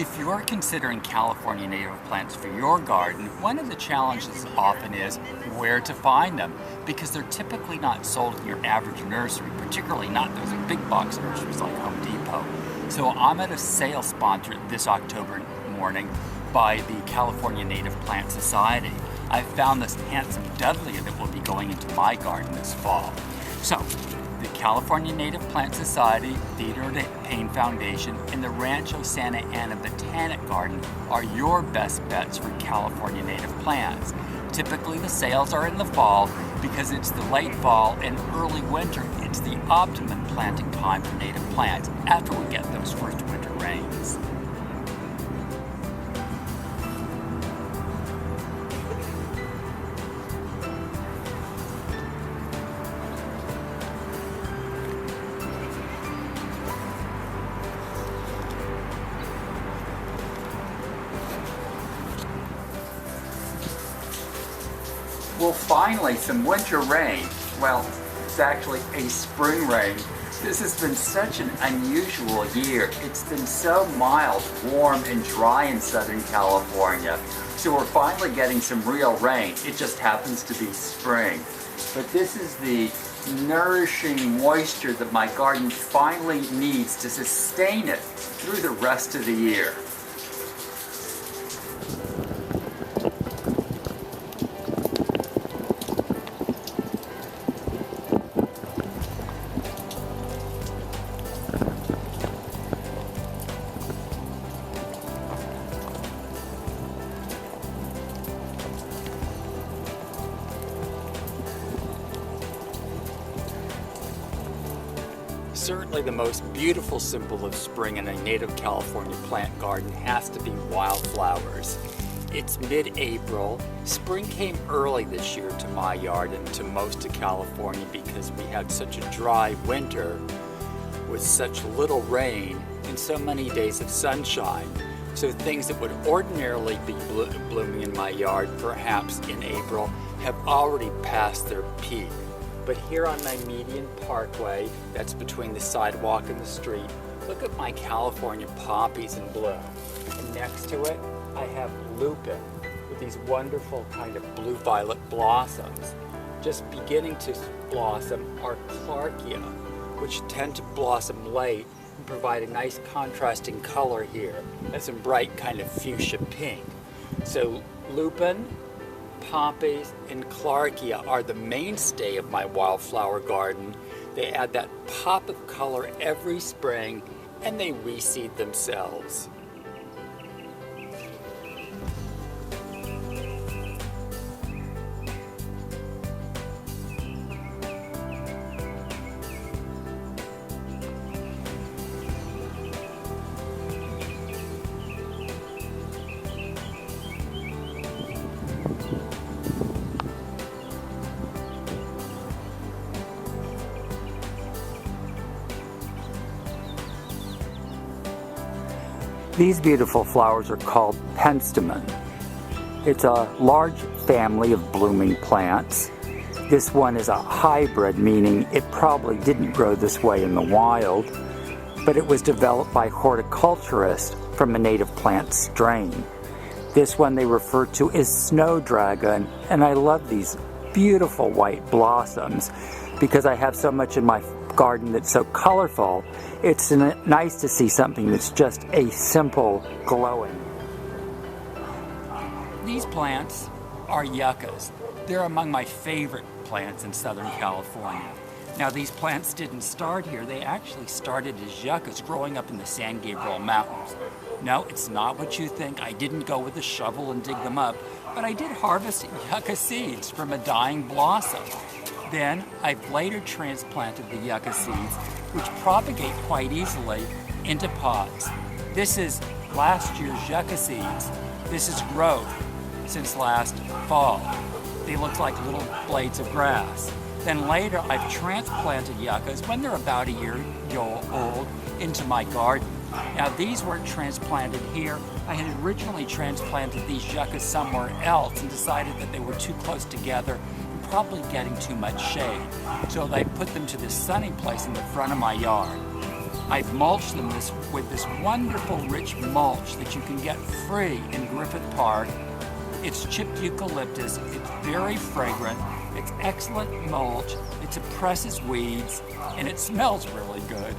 If you're considering California native plants for your garden, one of the challenges often is where to find them, because they're typically not sold in your average nursery, particularly not those big box nurseries like Home Depot. So I'm at a sale sponsored this October morning by the California Native Plant Society. I found this handsome Dudleya that will be going into my garden this fall. So, the California Native Plant Society, Theodore Payne Foundation, and the Rancho Santa Ana Botanic Garden are your best bets for California native plants. Typically the sales are in the fall because it's the late fall and early winter. It's the optimum planting time for native plants after we get those first winter rains. Well, finally, some winter rain. Well, it's actually a spring rain. This has been such an unusual year. It's been so mild, warm, and dry in Southern California. So we're finally getting some real rain. It just happens to be spring. But this is the nourishing moisture that my garden finally needs to sustain it through the rest of the year. Certainly the most beautiful symbol of spring in a native California plant garden has to be wildflowers. It's mid-April. Spring came early this year to my yard and to most of California because we had such a dry winter with such little rain and so many days of sunshine. So things that would ordinarily be blooming in my yard, perhaps in April, have already passed their peak. But here on my median parkway, that's between the sidewalk and the street, look at my California poppies in bloom. And next to it, I have lupin with these wonderful kind of blue-violet blossoms. Just beginning to blossom are Clarkia, which tend to blossom late and provide a nice contrasting color here and some bright kind of fuchsia pink. So lupin, poppies, and Clarkia are the mainstay of my wildflower garden. They add that pop of color every spring and they reseed themselves. These beautiful flowers are called penstemon. It's a large family of blooming plants. This one is a hybrid, meaning it probably didn't grow this way in the wild, but it was developed by horticulturists from a native plant strain. This one they refer to as snowdragon, and I love these beautiful white blossoms because I have so much in my garden that's so colorful. It's nice to see something that's just a simple glowing. These plants are yuccas. They're among my favorite plants in Southern California. Now these plants didn't start here. They actually started as yuccas growing up in the San Gabriel Mountains. No, it's not what you think. I didn't go with a shovel and dig them up, but I did harvest yucca seeds from a dying blossom. Then I've later transplanted the yucca seeds, which propagate quite easily, into pots. This is last year's yucca seeds. This is growth since last fall. They look like little blades of grass. Then later I've transplanted yuccas when they're about a year old into my garden. Now these weren't transplanted here. I had originally transplanted these yuccas somewhere else and decided that they were too close together and probably getting too much shade. So I put them to this sunny place in the front of my yard. I've mulched them with this wonderful rich mulch that you can get free in Griffith Park. It's chipped eucalyptus, it's very fragrant, it's excellent mulch, it suppresses weeds, and it smells really good.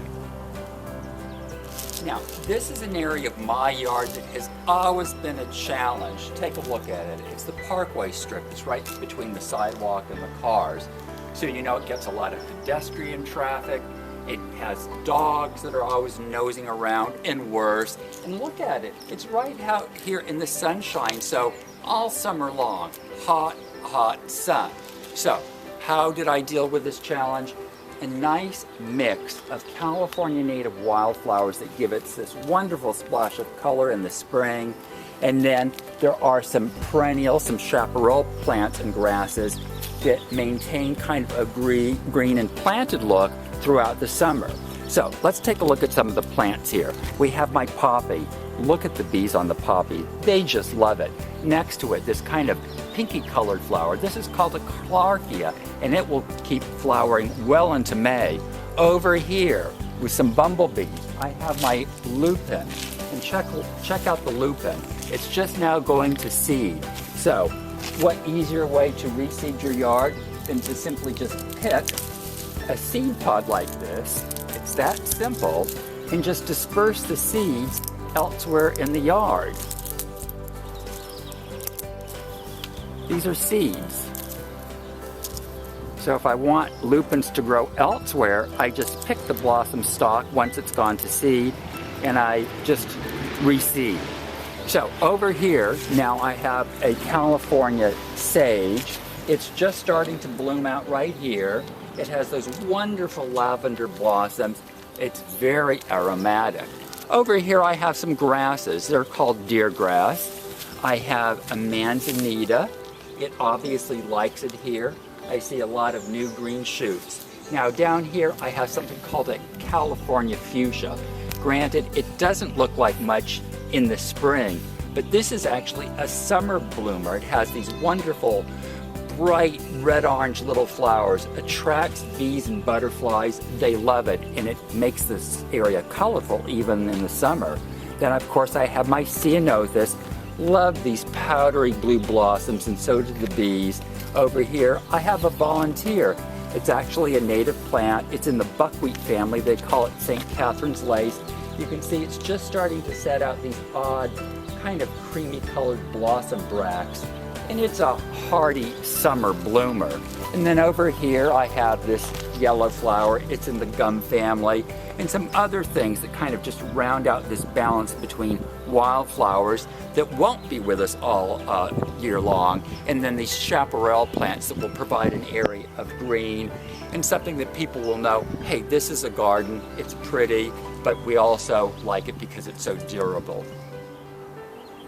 Now, this is an area of my yard that has always been a challenge. Take a look at it. It's the parkway strip. It's right between the sidewalk and the cars. So you know it gets a lot of pedestrian traffic. It has dogs that are always nosing around, and worse. And look at it. It's right out here in the sunshine. So all summer long, hot, hot sun. So how did I deal with this challenge? A nice mix of California native wildflowers that give it this wonderful splash of color in the spring. And then there are some perennials, some chaparral plants and grasses that maintain kind of a green and planted look throughout the summer. So let's take a look at some of the plants here. We have my poppy. Look at the bees on the poppy. They just love it. Next to it, this kind of pinky colored flower. This is called a Clarkia, and it will keep flowering well into May. Over here, with some bumblebees, I have my lupin. And check out the lupin. It's just now going to seed. So, what easier way to reseed your yard than to simply just pick a seed pod like this? It's that simple, and just disperse the seeds elsewhere in the yard. These are seeds. So if I want lupins to grow elsewhere, I just pick the blossom stalk once it's gone to seed, and I just reseed. So over here, now I have a California sage. It's just starting to bloom out right here. It has those wonderful lavender blossoms. It's very aromatic. Over here I have some grasses. They're called deer grass. I have a manzanita. It obviously likes it here. I see a lot of new green shoots. Now down here I have something called a California fuchsia. Granted, it doesn't look like much in the spring, but this is actually a summer bloomer. It has these wonderful bright red-orange little flowers, attracts bees and butterflies. They love it, and it makes this area colorful even in the summer. Then of course I have my ceanothus. Love these powdery blue blossoms, and so do the bees. Over here I have a volunteer. It's actually a native plant. It's in the buckwheat family. They call it St. Catherine's lace. You can see it's just starting to set out these odd, kind of creamy colored blossom bracts. And it's a hardy summer bloomer. And then over here I have this yellow flower. It's in the gum family, and some other things that kind of just round out this balance between wildflowers that won't be with us all year long, and then these chaparral plants that will provide an area of green and something that people will know, hey, this is a garden, it's pretty, but we also like it because it's so durable.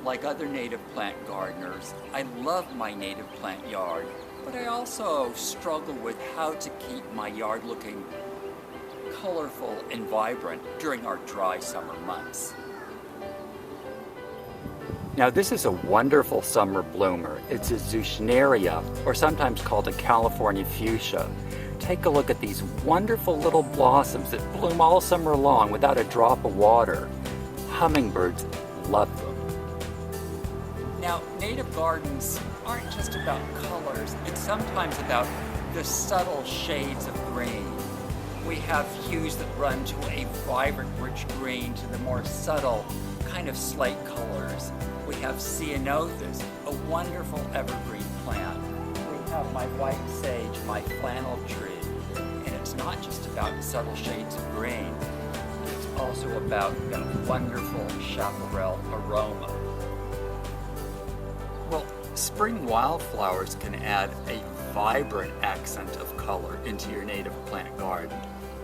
Like other native plant gardeners, I love my native plant yard, but I also struggle with how to keep my yard looking colorful and vibrant during our dry summer months. Now this is a wonderful summer bloomer. It's a Zeuschneria, or sometimes called a California fuchsia. Take a look at these wonderful little blossoms that bloom all summer long without a drop of water. Hummingbirds love them. Now, native gardens aren't just about colors, it's sometimes about the subtle shades of green. We have hues that run to a vibrant, rich green to the more subtle, kind of slate colors. We have ceanothus, a wonderful evergreen plant. We have my white sage, my flannel tree. And it's not just about subtle shades of green, it's also about that wonderful chaparral aroma. Well, spring wildflowers can add a vibrant accent of color into your native plant garden.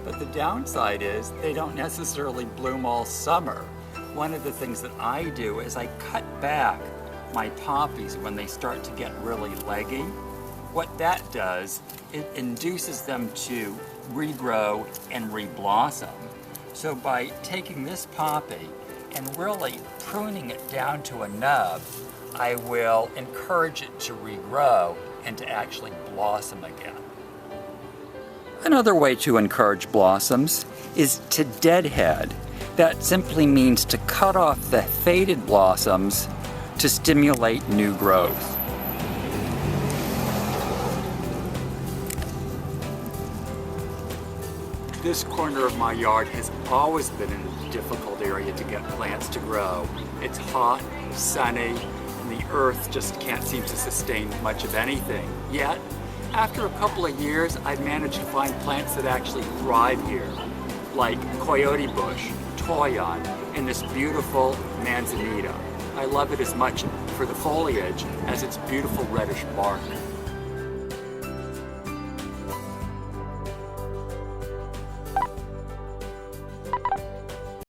But the downside is they don't necessarily bloom all summer. One of the things that I do is I cut back my poppies when they start to get really leggy. What that does, it induces them to regrow and reblossom. So by taking this poppy and really pruning it down to a nub, I will encourage it to regrow and to actually blossom again. Another way to encourage blossoms is to deadhead. That simply means to cut off the faded blossoms to stimulate new growth. This corner of my yard has always been a difficult area to get plants to grow. It's hot, sunny, and the earth just can't seem to sustain much of anything. Yet, after a couple of years, I've managed to find plants that actually thrive here, like coyote bush, toyon, and this beautiful manzanita. I love it as much for the foliage as its beautiful reddish bark.